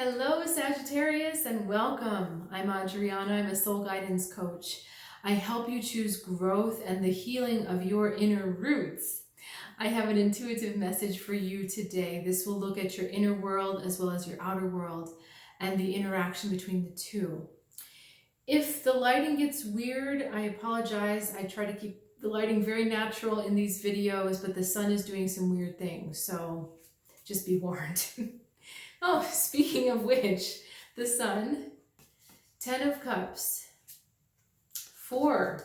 Hello, Sagittarius, and welcome. I'm Adriana. I'm a soul guidance coach. I help you choose growth and the healing of your inner roots. I have an intuitive message for you today. This will look at your inner world as well as your outer world and the interaction between the two. If the lighting gets weird, I apologize. I try to keep the lighting very natural in these videos, but the sun is doing some weird things, so just be warned. Oh, speaking of which, the Sun, 10 of Cups, 4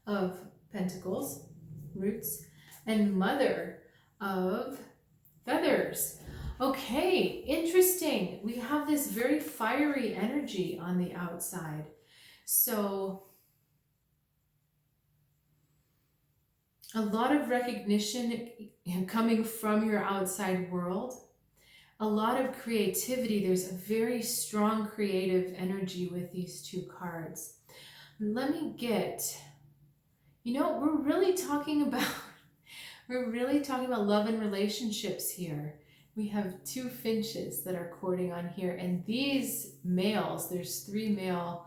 of Pentacles, Roots, and Mother of Feathers. Okay, interesting. We have this very fiery energy on the outside. So, a lot of recognition coming from your outside world. A lot of creativity. There's a very strong creative energy with these two cards. Let me get, we're really talking about love and relationships here. We have 2 finches that are courting on here, and these males, there's 3 male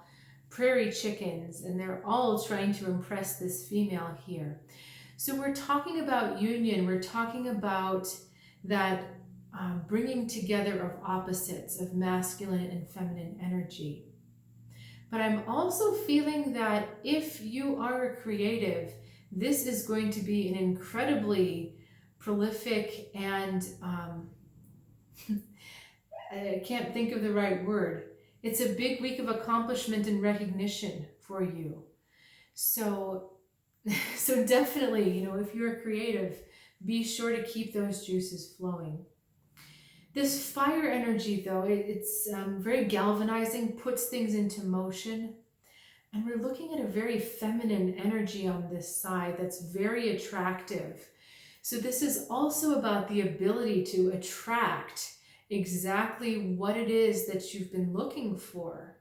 prairie chickens, and they're all trying to impress this female here. So we're talking about union. We're talking about that bringing together of opposites, of masculine and feminine energy. But I'm also feeling that if you are a creative, this is going to be an incredibly prolific and I can't think of the right word. It's a big week of accomplishment and recognition for you. So definitely, if you're a creative, be sure to keep those juices flowing. This fire energy, though, it's very galvanizing, puts things into motion. And we're looking at a very feminine energy on this side that's very attractive. So this is also about the ability to attract exactly what it is that you've been looking for.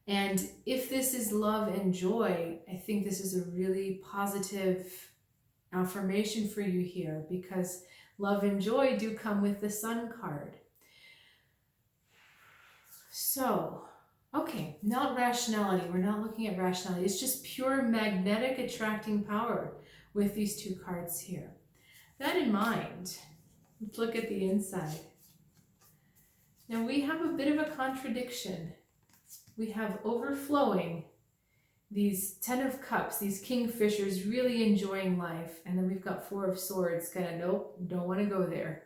And if this is love and joy, I think this is a really positive affirmation for you here, because love and joy do come with the Sun card. So, okay, not rationality. We're not looking at rationality. It's just pure magnetic attracting power with these 2 cards here. That in mind, let's look at the inside. Now we have a bit of a contradiction. We have overflowing, these 10 of Cups, these kingfishers really enjoying life. And then we've got 4 of Swords, kind of, nope, don't want to go there,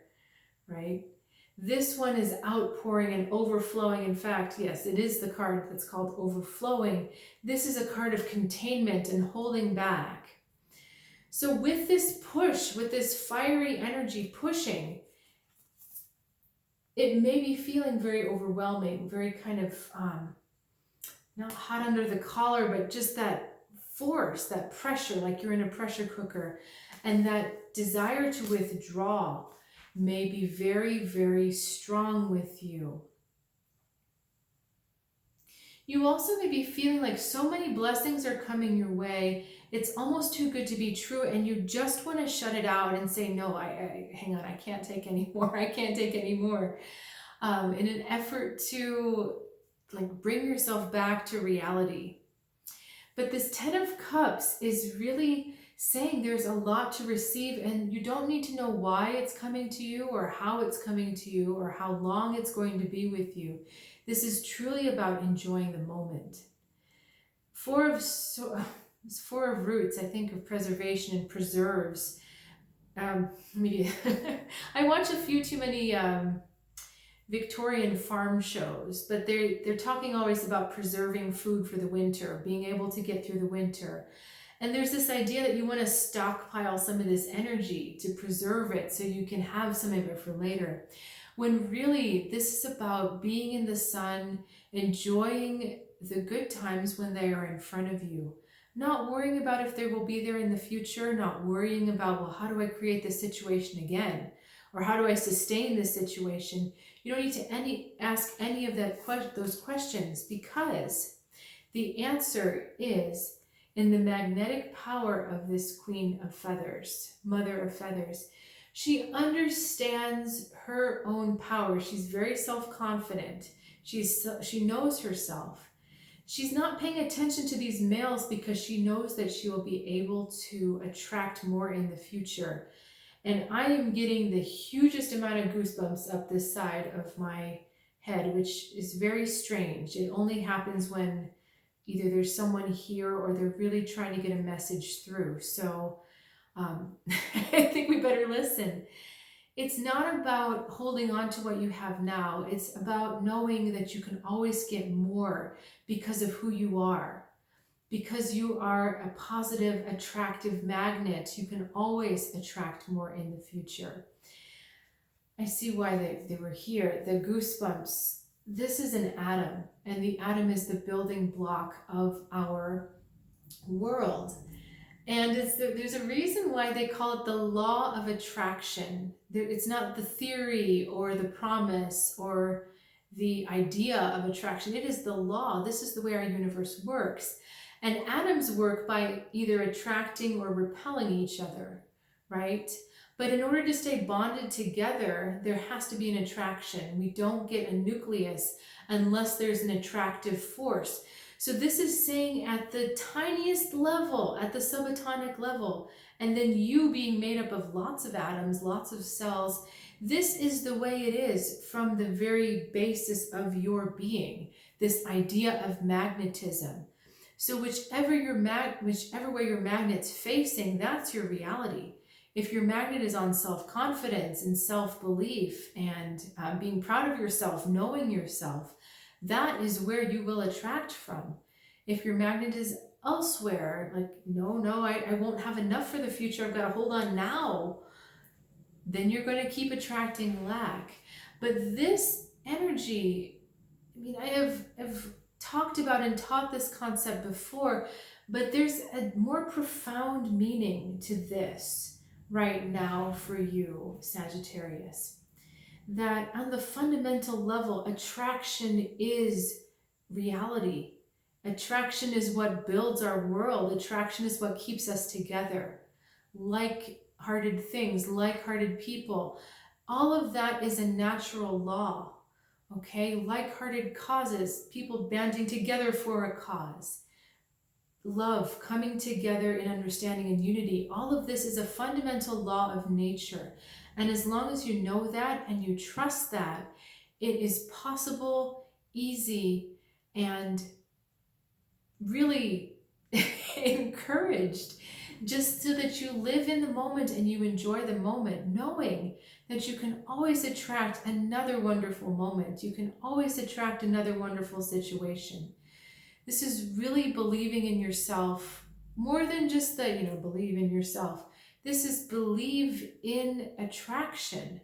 right? This one is outpouring and overflowing. In fact, yes, it is the card that's called overflowing. This is a card of containment and holding back. So with this push, with this fiery energy pushing, it may be feeling very overwhelming, very kind of, not hot under the collar, but just that force, that pressure, like you're in a pressure cooker. And that desire to withdraw may be very, very strong with you. You also may be feeling like so many blessings are coming your way. It's almost too good to be true, and you just want to shut it out and say, no, hang on, I can't take any more. I can't take any more. In an effort to bring yourself back to reality. But this 10 of Cups is really saying there's a lot to receive, and you don't need to know why it's coming to you or how it's coming to you or how long it's going to be with you. This is truly about enjoying the moment. 4 of Roots, I think of preservation and preserves. I watch a few too many Victorian farm shows, but they're talking always about preserving food for the winter, being able to get through the winter. And there's this idea that you want to stockpile some of this energy to preserve it so you can have some of it for later. When really this is about being in the sun, enjoying the good times when they are in front of you. Not worrying about if they will be there in the future, not worrying about, well, how do I create this situation again? Or how do I sustain this situation? You don't need to ask any of those questions, because the answer is in the magnetic power of this Queen of Feathers, Mother of Feathers. She understands her own power. She's very self-confident. She knows herself. She's not paying attention to these males because she knows that she will be able to attract more in the future. And I am getting the hugest amount of goosebumps up this side of my head, which is very strange. It only happens when either there's someone here or they're really trying to get a message through. So I think we better listen. It's not about holding on to what you have now. It's about knowing that you can always get more because of who you are. Because you are a positive, attractive magnet, you can always attract more in the future. I see why they were here. The goosebumps. This is an atom, and the atom is the building block of our world. And there's a reason why they call it the law of attraction. It's not the theory or the promise or the idea of attraction. It is the law. This is the way our universe works. And atoms work by either attracting or repelling each other, right? But in order to stay bonded together, there has to be an attraction. We don't get a nucleus unless there's an attractive force. So this is saying at the tiniest level, at the subatomic level, and then you being made up of lots of atoms, lots of cells, this is the way it is from the very basis of your being, this idea of magnetism. So whichever way your magnet's facing, that's your reality. If your magnet is on self-confidence and self-belief and being proud of yourself, knowing yourself, that is where you will attract from. If your magnet is elsewhere, like, no, I won't have enough for the future, I've got to hold on now, then you're going to keep attracting lack. But this energy, I mean, I have talked about and taught this concept before, but there's a more profound meaning to this right now for you, Sagittarius. That on the fundamental level, attraction is reality. Attraction is what builds our world. Attraction is what keeps us together. Like-hearted things, like-hearted people, all of that is a natural law. Okay, like-hearted causes, people banding together for a cause. Love, coming together in understanding and unity. All of this is a fundamental law of nature. And as long as you know that and you trust that, it is possible, easy, and really encouraged, just so that you live in the moment and you enjoy the moment, knowing that you can always attract another wonderful moment. You can always attract another wonderful situation. This is really believing in yourself more than just the, believe in yourself. This is believe in attraction.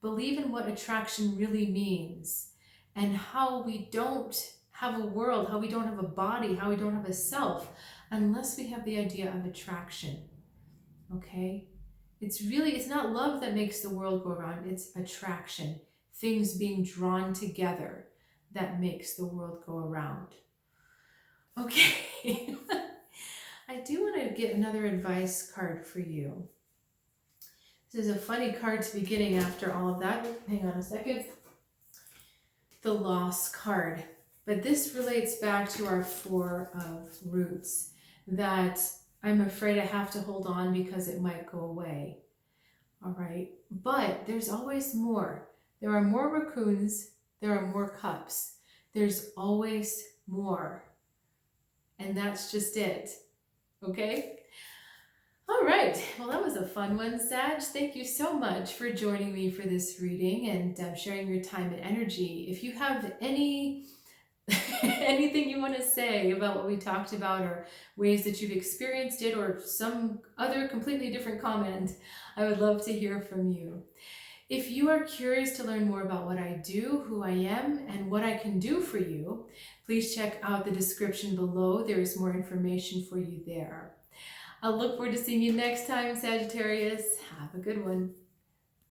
Believe in what attraction really means and how we don't have a world, how we don't have a body, how we don't have a self unless we have the idea of attraction. Okay? It's not love that makes the world go around, it's attraction. Things being drawn together that makes the world go around. Okay. I do want to get another advice card for you. This is a funny card to be getting after all of that. Hang on a second. The Loss card. But this relates back to our Four of Roots, that I'm afraid I have to hold on because it might go away. All right. But there's always more. There are more raccoons. There are more cups. There's always more. And that's just it. Okay? All right. Well, that was a fun one, Sag. Thank you so much for joining me for this reading and sharing your time and energy. If you have anything you want to say about what we talked about, or ways that you've experienced it, or some other completely different comment, I would love to hear from you. If you are curious to learn more about what I do, who I am, and what I can do for you, please check out the description below. There is more information for you there. I'll look forward to seeing you next time, Sagittarius. Have a good one.